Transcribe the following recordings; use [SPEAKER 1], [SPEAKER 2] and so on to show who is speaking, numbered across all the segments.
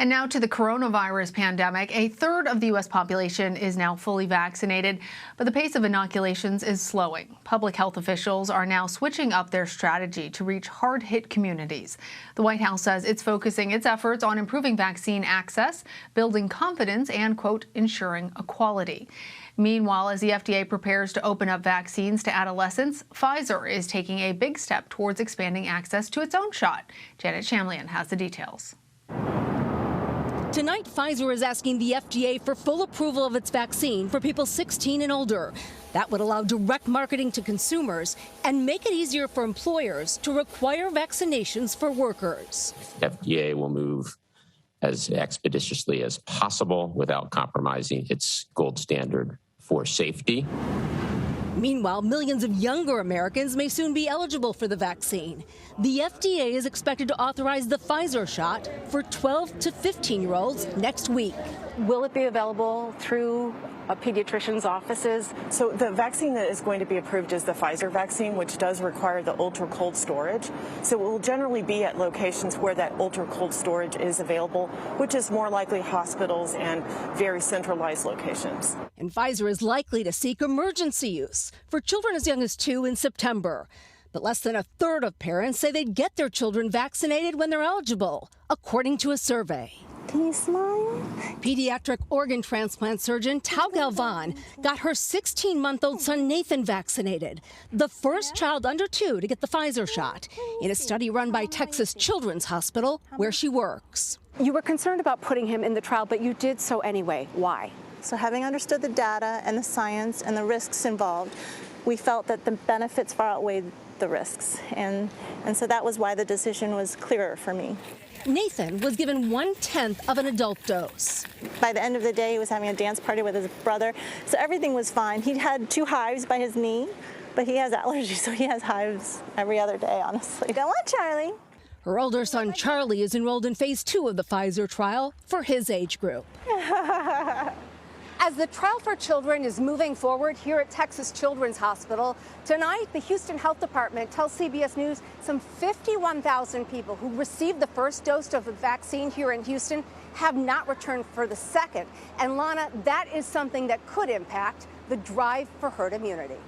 [SPEAKER 1] And now to the coronavirus pandemic. A third of the U.S. population is now fully vaccinated, but the pace of inoculations is slowing. Public health officials are now switching up their strategy to reach hard-hit communities. The White House says it's focusing its efforts on improving vaccine access, building confidence, and, quote, ensuring equality. Meanwhile, as the FDA prepares to open up vaccines to adolescents, Pfizer is taking a big step towards expanding access to its own shot. Janet Shamlian has the details.
[SPEAKER 2] Tonight, Pfizer is asking the FDA for full approval of its vaccine for people 16 and older. That would allow direct marketing to consumers and make it easier for employers to require vaccinations for workers.
[SPEAKER 3] FDA will move as expeditiously as possible without compromising its gold standard for safety.
[SPEAKER 2] Meanwhile, millions of younger Americans may soon be eligible for the vaccine. The FDA is expected to authorize the Pfizer shot for 12 to 15-year-olds next week.
[SPEAKER 4] Will it be available through pediatricians' offices?
[SPEAKER 5] So the vaccine that is going to be approved is the Pfizer vaccine, which does require the ultra-cold storage. So it will generally be at locations where that ultra-cold storage is available, which is more likely hospitals and very centralized locations.
[SPEAKER 2] And Pfizer is likely to seek emergency use for children as young as 2 in September. But less than a third of parents say they'd get their children vaccinated when they're eligible, according to a survey.
[SPEAKER 6] Can you smile?
[SPEAKER 2] Pediatric organ transplant surgeon Tao Galvan got her 16-month-old son Nathan vaccinated, the first child under 2 to get the Pfizer shot, in a study run by Texas Children's Hospital, where she works.
[SPEAKER 4] You were concerned about putting him in the trial, but you did so anyway. Why?
[SPEAKER 6] So having understood the data and the science and the risks involved, we felt that the benefits far outweighed the risks. And so that was why the decision was clearer for me.
[SPEAKER 2] Nathan was given 1/10 of an adult dose.
[SPEAKER 6] By the end of the day, he was having a dance party with his brother, so everything was fine. He had 2 hives by his knee, but he has allergies, so he has hives every other day, honestly. Go on, Charlie.
[SPEAKER 2] Her older son, Charlie, is enrolled in phase 2 of the Pfizer trial for his age group.
[SPEAKER 4] As the trial for children is moving forward here at Texas Children's Hospital, tonight the Houston Health Department tells CBS News some 51,000 people who received the first dose of the vaccine here in Houston have not returned for the second. And Lana, that is something that could impact the drive for herd immunity.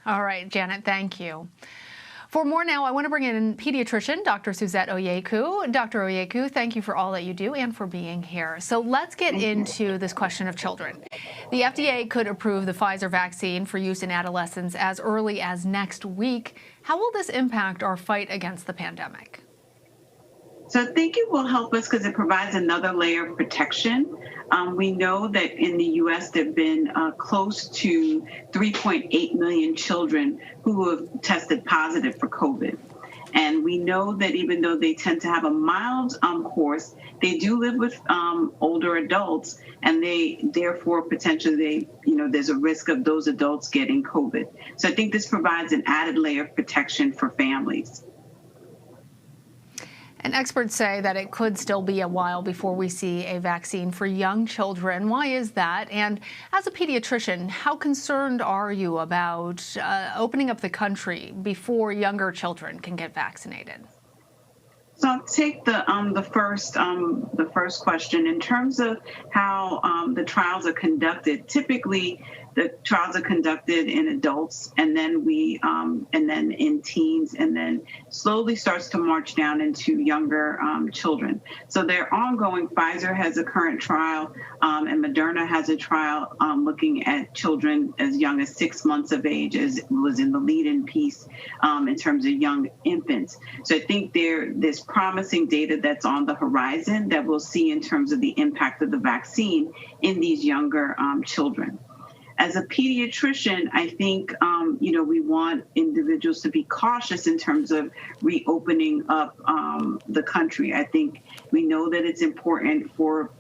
[SPEAKER 1] All right, Janet, thank you. For more now, I want to bring in pediatrician Dr. Suzette Oyeku. Dr. Oyeku, thank you for all that you do and for being here. So let's get into this question of children. The FDA could approve the Pfizer vaccine for use in adolescents as early as next week. How will this impact our fight against the pandemic?
[SPEAKER 7] So I think it will help us because it provides another layer of protection. We know that in the U.S. there have been close to 3.8 million children who have tested positive for COVID. And we know that even though they tend to have a mild course, they do live with older adults, and they therefore potentially there's a risk of those adults getting COVID. So I think this provides an added layer of protection for families.
[SPEAKER 1] And experts say that it could still be a while before we see a vaccine for young children. Why is that? And as a pediatrician, how concerned are you about opening up the country before younger children can get vaccinated?
[SPEAKER 7] So I'll take the first question. In terms of how the trials are conducted, typically the trials are conducted in adults, and then in teens, and then slowly starts to march down into younger children. So they're ongoing. Pfizer has a current trial, and Moderna has a trial looking at children as young as 6 months of age, as was in the lead-in piece in terms of young infants. So I think there's promising data that's on the horizon that we'll see in terms of the impact of the vaccine in these younger children. As a pediatrician, I think, we want individuals to be cautious in terms of reopening up the country. I think we know that it's important for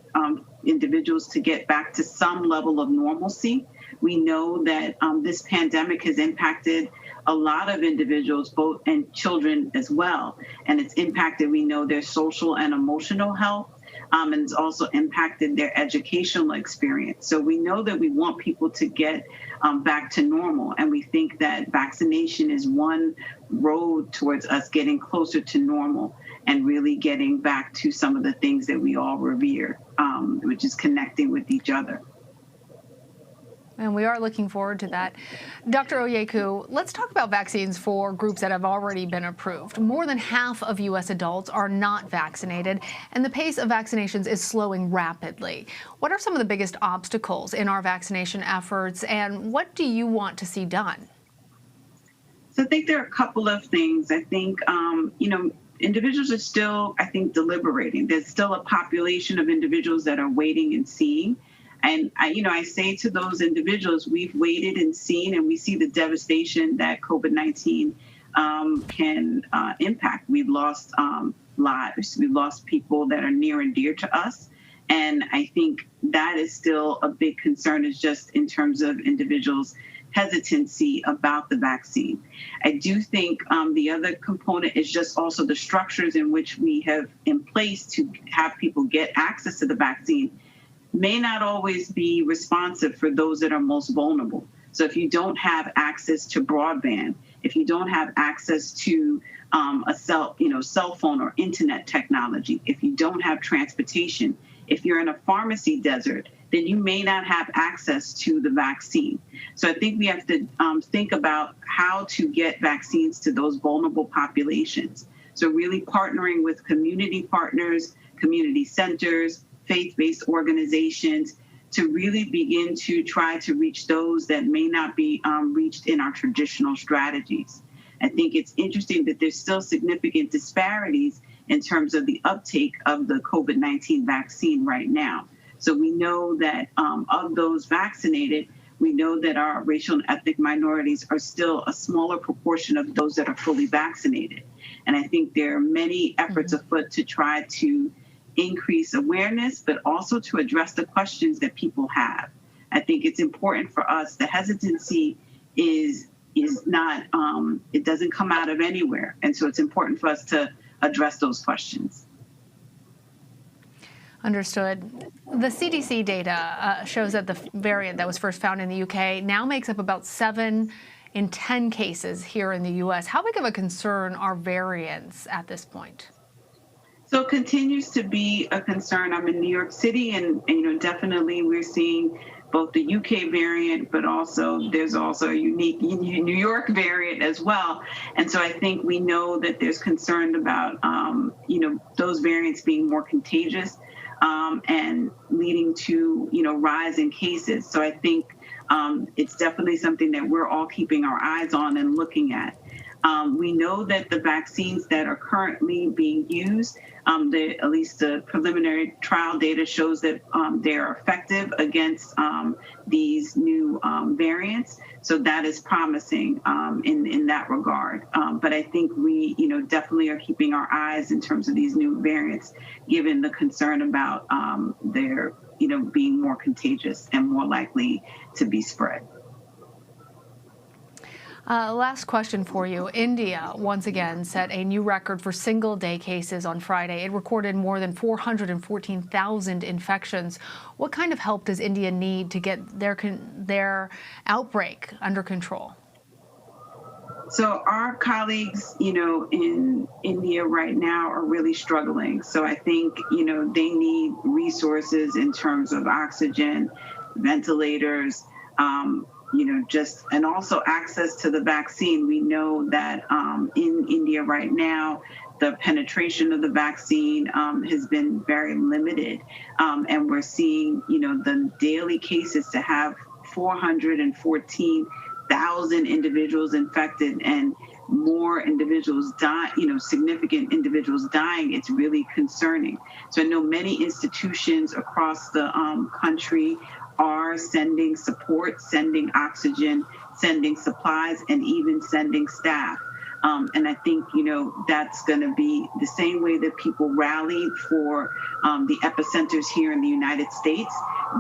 [SPEAKER 7] individuals to get back to some level of normalcy. We know that this pandemic has impacted a lot of individuals, both and children as well. And it's impacted, we know, their social and emotional health. And it's also impacted their educational experience. So we know that we want people to get back to normal. And we think that vaccination is one road towards us getting closer to normal. and really getting back to some of the things that we all revere, which is connecting with each other.
[SPEAKER 1] And we are looking forward to that. Dr. Oyeku, let's talk about vaccines for groups that have already been approved. More than half of U.S. adults are not vaccinated, and the pace of vaccinations is slowing rapidly. What are some of the biggest obstacles in our vaccination efforts, and what do you want to see done?
[SPEAKER 7] So I think there are a couple of things. I think, individuals are still, deliberating. There's still a population of individuals that are waiting and seeing. And I say to those individuals, we've waited and seen, and we see the devastation that COVID-19 can impact. We've lost lives. We've lost people that are near and dear to us. And I think that is still a big concern, is just in terms of individuals' hesitancy about the vaccine. I do think the other component is just also the structures in which we have in place to have people get access to the vaccine may not always be responsive for those that are most vulnerable. So if you don't have access to broadband, if you don't have access to a cell phone or internet technology, if you don't have transportation, if you're in a pharmacy desert, then you may not have access to the vaccine. So I think we have to think about how to get vaccines to those vulnerable populations. So really partnering with community partners, community centers, faith-based organizations to really begin to try to reach those that may not be reached in our traditional strategies. I think it's interesting that there's still significant disparities in terms of the uptake of the COVID-19 vaccine right now. So we know that of those vaccinated, we know that our racial and ethnic minorities are still a smaller proportion of those that are fully vaccinated. And I think there are many efforts afoot to try to increase awareness, but also to address the questions that people have. I think it's important for us. The hesitancy is not, it doesn't come out of anywhere. And so it's important for us to address those questions.
[SPEAKER 1] Understood. The CDC data shows that the variant that was first found in the UK now makes up about 7 in 10 cases here in the US. How big of a concern are variants at this point?
[SPEAKER 7] So it continues to be a concern. I'm in New York City, and definitely we're seeing both the UK variant, but also there's also a unique New York variant as well. And so I think we know that there's concern about, those variants being more contagious and leading to, rise in cases. So I think it's definitely something that we're all keeping our eyes on and looking at. We know that the vaccines that are currently being used, at least the preliminary trial data shows that they are effective against these new variants. So that is promising in that regard. But I think we, definitely are keeping our eyes in terms of these new variants, given the concern about their, being more contagious and more likely to be spread.
[SPEAKER 1] Last question for you. India once again set a new record for single-day cases on Friday. It recorded more than 414,000 infections. What kind of help does India need to get their outbreak under control?
[SPEAKER 7] So our colleagues, in India right now are really struggling. So I think, they need resources in terms of oxygen, ventilators, and also access to the vaccine. We know that in India right now, the penetration of the vaccine has been very limited. And we're seeing, the daily cases to have 414,000 individuals infected and more individuals die, significant individuals dying. It's really concerning. So I know many institutions across the country are sending support, sending oxygen, sending supplies, and even sending staff. And I think, that's going to be the same way that people rallied for the epicenters here in the United States.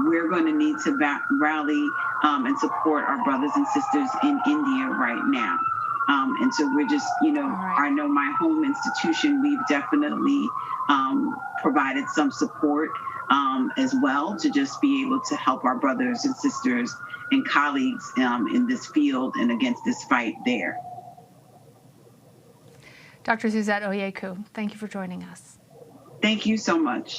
[SPEAKER 7] We're going to need to rally and support our brothers and sisters in India right now. And so we're just, I know my home institution, we've definitely provided some support as well to just be able to help our brothers and sisters and colleagues in this field and against this fight there.
[SPEAKER 1] Dr. Suzette Oyeku, thank you for joining us.
[SPEAKER 7] Thank you so much.